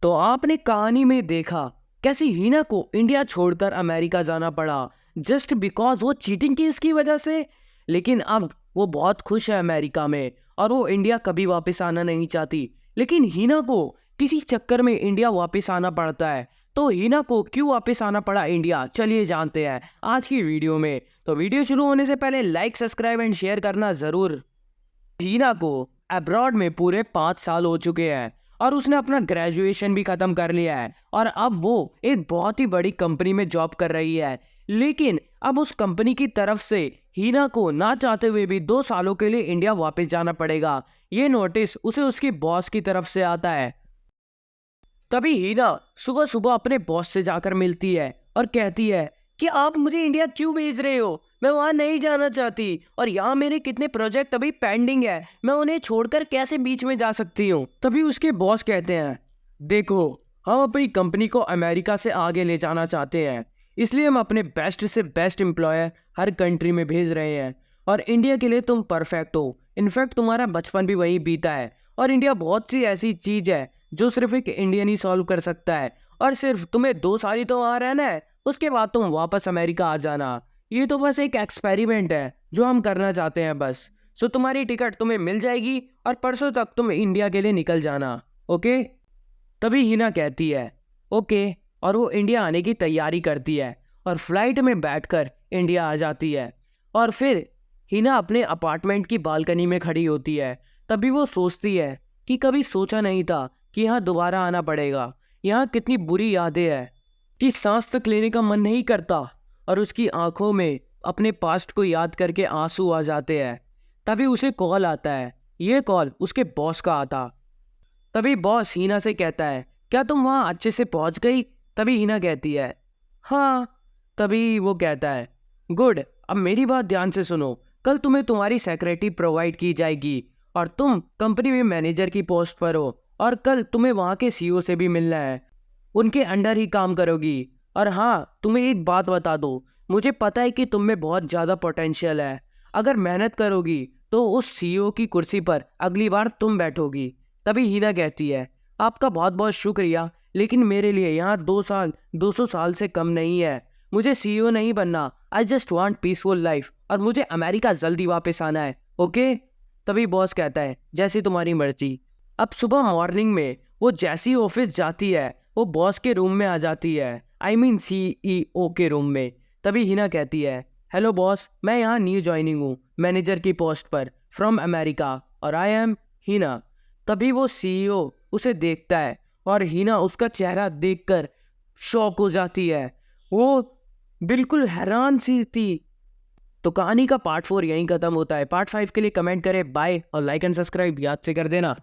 तो आपने कहानी में देखा कैसे हीना को इंडिया छोड़कर अमेरिका जाना पड़ा जस्ट बिकॉज वो चीटिंग की इसकी वजह से। लेकिन अब वो बहुत खुश है अमेरिका में और वो इंडिया कभी वापस आना नहीं चाहती। लेकिन हीना को किसी चक्कर में इंडिया वापस आना पड़ता है। तो हीना को क्यों वापस आना पड़ा इंडिया, चलिए जानते हैं आज की वीडियो में। तो वीडियो शुरू होने से पहले लाइक, सब्सक्राइब एंड शेयर करना जरूर। हीना को अब्रॉड में पूरे 5 साल हो चुके हैं और उसने अपना ग्रेजुएशन भी खत्म कर लिया है और अब वो एक बहुत ही बड़ी कंपनी में जॉब कर रही है। लेकिन अब उस कंपनी की तरफ से हीना को ना चाहते हुए भी 2 सालों के लिए इंडिया वापस जाना पड़ेगा। ये नोटिस उसे उसके बॉस की तरफ से आता है। तभी हीना सुबह सुबह अपने बॉस से जाकर मिलती है और कहती है कि आप मुझे इंडिया क्यों भेज रहे हो, मैं वहां नहीं जाना चाहती और यहाँ मेरे कितने प्रोजेक्ट अभी पेंडिंग है, मैं उन्हें छोड़कर कैसे बीच में जा सकती हूँ। तभी उसके बॉस कहते हैं, देखो हम अपनी कंपनी को अमेरिका से आगे ले जाना चाहते हैं, इसलिए हम अपने बेस्ट से बेस्ट एम्प्लॉयर हर कंट्री में भेज रहे हैं और इंडिया के लिए तुम परफेक्ट हो। इनफैक्ट तुम्हारा बचपन भी वहीं बीता है और इंडिया बहुत सी ऐसी चीज है जो सिर्फ एक इंडियन ही सॉल्व कर सकता है और सिर्फ तुम्हें 2 साल ही तो वहाँ रहना है, उसके बाद तुम वापस अमेरिका आ जाना। ये तो बस एक एक्सपेरिमेंट है जो हम करना चाहते हैं बस। सो तुम्हारी टिकट तुम्हें मिल जाएगी और परसों तक तुम इंडिया के लिए निकल जाना, ओके। तभी हीना कहती है ओके और वो इंडिया आने की तैयारी करती है और फ्लाइट में बैठकर इंडिया आ जाती है। और फिर हीना अपने अपार्टमेंट की बालकनी में खड़ी होती है। तभी वो सोचती है कि कभी सोचा नहीं था कि यहाँ दोबारा आना पड़ेगा, यहाँ कितनी बुरी यादें हैं कि सांस तक लेने का मन नहीं करता। और उसकी आंखों में अपने पास्ट को याद करके आंसू आ जाते हैं। तभी उसे कॉल आता है, ये कॉल उसके बॉस का आता। तभी बॉस हीना से कहता है क्या तुम वहाँ अच्छे से पहुँच गई। तभी हीना कहती है हाँ। तभी वो कहता है गुड, अब मेरी बात ध्यान से सुनो, कल तुम्हें तुम्हारी सेक्रेटरी प्रोवाइड की जाएगी और तुम कंपनी में मैनेजर की पोस्ट पर हो और कल तुम्हें वहाँ के सीईओ से भी मिलना है, उनके अंडर ही काम करोगी। और हाँ, तुम्हें एक बात बता दो, मुझे पता है कि तुम में बहुत ज़्यादा पोटेंशियल है, अगर मेहनत करोगी तो उस सीईओ की कुर्सी पर अगली बार तुम बैठोगी। तभी हीना कहती है आपका बहुत बहुत शुक्रिया, लेकिन मेरे लिए यहाँ 2 साल 200 साल से कम नहीं है। मुझे सीईओ नहीं बनना, I just want peaceful life और मुझे अमेरिका जल्दी वापस आना है, ओके। तभी बॉस कहता है जैसी तुम्हारी मर्जी। अब सुबह मॉर्निंग में वो जैसी ऑफिस जाती है वो बॉस के रूम में आ जाती है, आई मीन सीईओ के रूम में। तभी हीना कहती है हेलो बॉस, मैं यहाँ न्यू ज्वाइनिंग हूँ मैनेजर की पोस्ट पर फ्रॉम अमेरिका और आई एम हीना। तभी वो सीईओ उसे देखता है और हीना उसका चेहरा देखकर शॉक हो जाती है, वो बिल्कुल हैरान सी थी। तो कहानी का पार्ट 4 यहीं खत्म होता है। पार्ट 5 के लिए कमेंट करें बाय और लाइक एंड सब्सक्राइब याद से कर देना।